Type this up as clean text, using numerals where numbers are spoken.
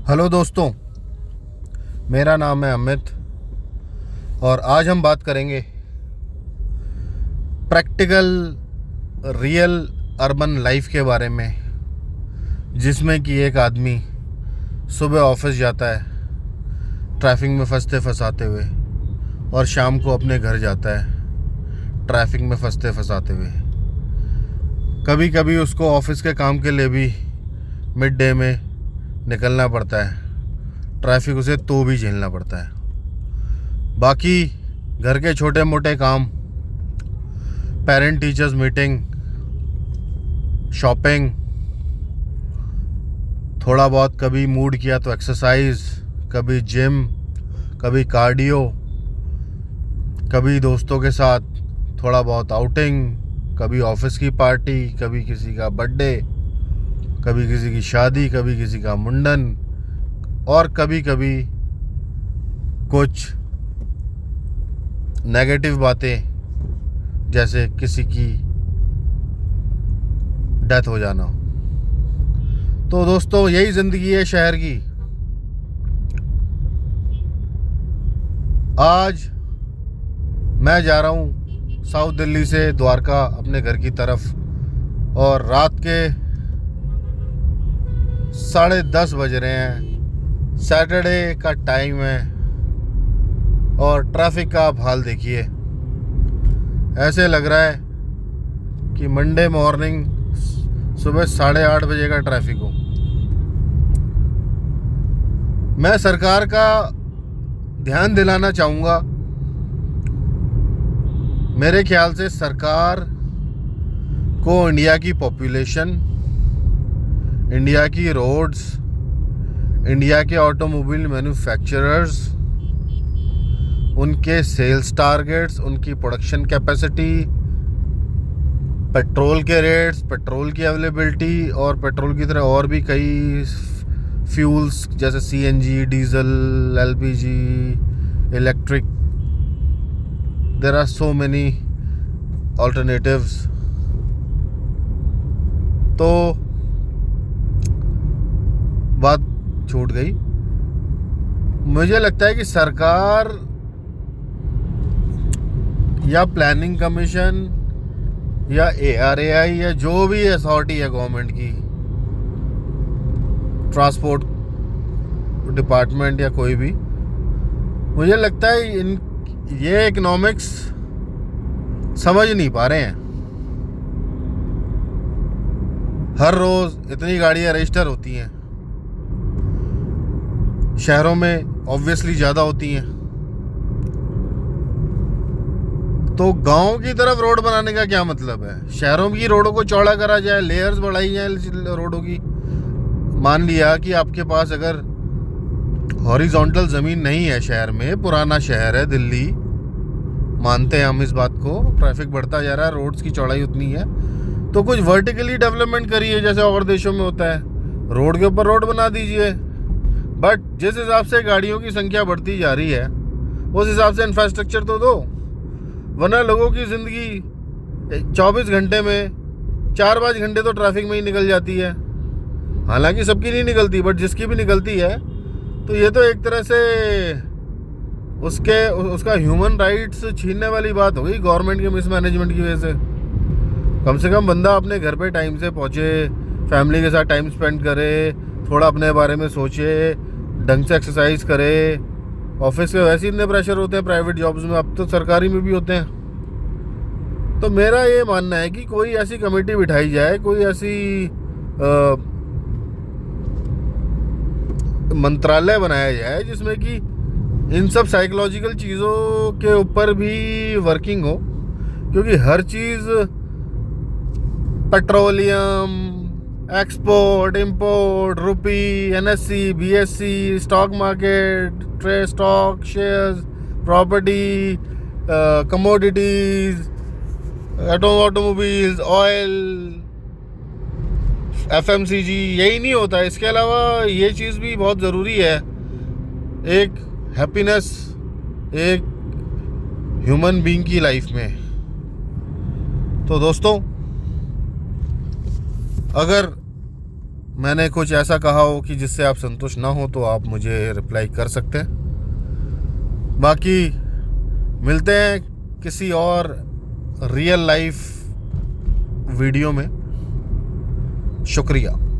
Hello दोस्तों, मेरा नाम है अमित और आज हम बात करेंगे प्रैक्टिकल रियल अर्बन लाइफ के बारे में, जिसमें कि एक आदमी सुबह ऑफिस जाता है ट्रैफिक में फंसते फंसाते हुए और शाम को अपने घर जाता है ट्रैफिक में फंसते फंसाते हुए। कभी कभी उसको ऑफिस के काम के लिए भी मिड डे में निकलना पड़ता है, ट्रैफिक उसे तो भी झेलना पड़ता है। बाकी घर के छोटे मोटे काम, पेरेंट टीचर्स मीटिंग, शॉपिंग, थोड़ा बहुत कभी मूड किया तो एक्सरसाइज, कभी जिम, कभी कार्डियो, कभी दोस्तों के साथ थोड़ा बहुत आउटिंग, कभी ऑफिस की पार्टी, कभी किसी का बर्थडे, कभी किसी की शादी, कभी किसी का मुंडन, और कभी कभी कुछ नेगेटिव बातें जैसे किसी की डेथ हो जाना। तो दोस्तों, यही ज़िंदगी है शहर की। आज मैं जा रहा हूँ साउथ दिल्ली से द्वारका अपने घर की तरफ और रात के 10:30 बज रहे हैं। सैटरडे का टाइम है और ट्रैफिक का आप हाल देखिए। ऐसे लग रहा है कि मंडे मॉर्निंग सुबह 8:30 बजे का ट्रैफिक हो। मैं सरकार का ध्यान दिलाना चाहूँगा। मेरे ख्याल से सरकार को इंडिया की पॉपुलेशन, इंडिया की रोड्स, इंडिया के ऑटोमोबाइल मैन्युफैक्चरर्स, उनके सेल्स टारगेट्स, उनकी प्रोडक्शन कैपेसिटी, पेट्रोल के रेट्स, पेट्रोल की अवेलेबिलिटी और पेट्रोल की तरह और भी कई फ्यूल्स जैसे CNG, diesel, LPG, electric, there are so many alternatives. तो बात छूट गई। मुझे लगता है कि सरकार या प्लानिंग कमीशन या ARAI या जो भी अथॉरिटी है गवर्नमेंट की, ट्रांसपोर्ट डिपार्टमेंट या कोई भी, मुझे लगता है ये इकोनॉमिक्स समझ नहीं पा रहे हैं। हर रोज इतनी गाड़ियां रजिस्टर होती हैं, शहरों में ऑब्वियसली ज़्यादा होती हैं, तो गांव की तरफ रोड बनाने का क्या मतलब है? शहरों की रोडों को चौड़ा करा जाए, लेयर्स बढ़ाई जाए रोडों की। मान लिया कि आपके पास अगर हॉरिजॉन्टल ज़मीन नहीं है शहर में, पुराना शहर है दिल्ली, मानते हैं हम इस बात को, ट्रैफिक बढ़ता जा रहा है, रोड्स की चौड़ाई उतनी है, तो कुछ वर्टिकली डेवलपमेंट करिए जैसे और देशों में होता है, रोड के ऊपर रोड बना दीजिए। बट जिस हिसाब से गाड़ियों की संख्या बढ़ती जा रही है उस हिसाब से इंफ्रास्ट्रक्चर तो दो, वरना लोगों की ज़िंदगी 24 घंटे में 4-5 घंटे तो ट्रैफिक में ही निकल जाती है। हालांकि सबकी नहीं निकलती, बट जिसकी भी निकलती है तो ये तो एक तरह से उसका ह्यूमन राइट्स छीनने वाली बात हो गई गवर्नमेंट के मिसमैनेजमेंट की वजह से। कम से कम बंदा अपने घर पे टाइम से पहुँचे, फैमिली के साथ टाइम स्पेंड करे, थोड़ा अपने बारे में सोचे, ढंग से एक्सरसाइज करे। ऑफिस के वैसे ही इतने प्रेशर होते हैं प्राइवेट जॉब्स में, अब तो सरकारी में भी होते हैं। तो मेरा ये मानना है कि कोई ऐसी कमेटी बिठाई जाए, कोई ऐसी मंत्रालय बनाया जाए जिसमें कि इन सब साइकोलॉजिकल चीज़ों के ऊपर भी वर्किंग हो, क्योंकि हर चीज़ पेट्रोलियम, एक्सपोर्ट, इंपोर्ट, रुपी, NSE, BSE, stock market, trade stock, shares, property, commodities, automobiles, oil, FMCG, यही नहीं होता। इसके अलावा ये चीज़ भी बहुत ज़रूरी है, एक हैप्पीनेस एक ह्यूमन बीइंग की लाइफ में। तो दोस्तों, अगर मैंने कुछ ऐसा कहा हो कि जिससे आप संतुष्ट ना हो तो आप मुझे रिप्लाई कर सकते हैं। बाकी मिलते हैं किसी और रियल लाइफ वीडियो में। शुक्रिया।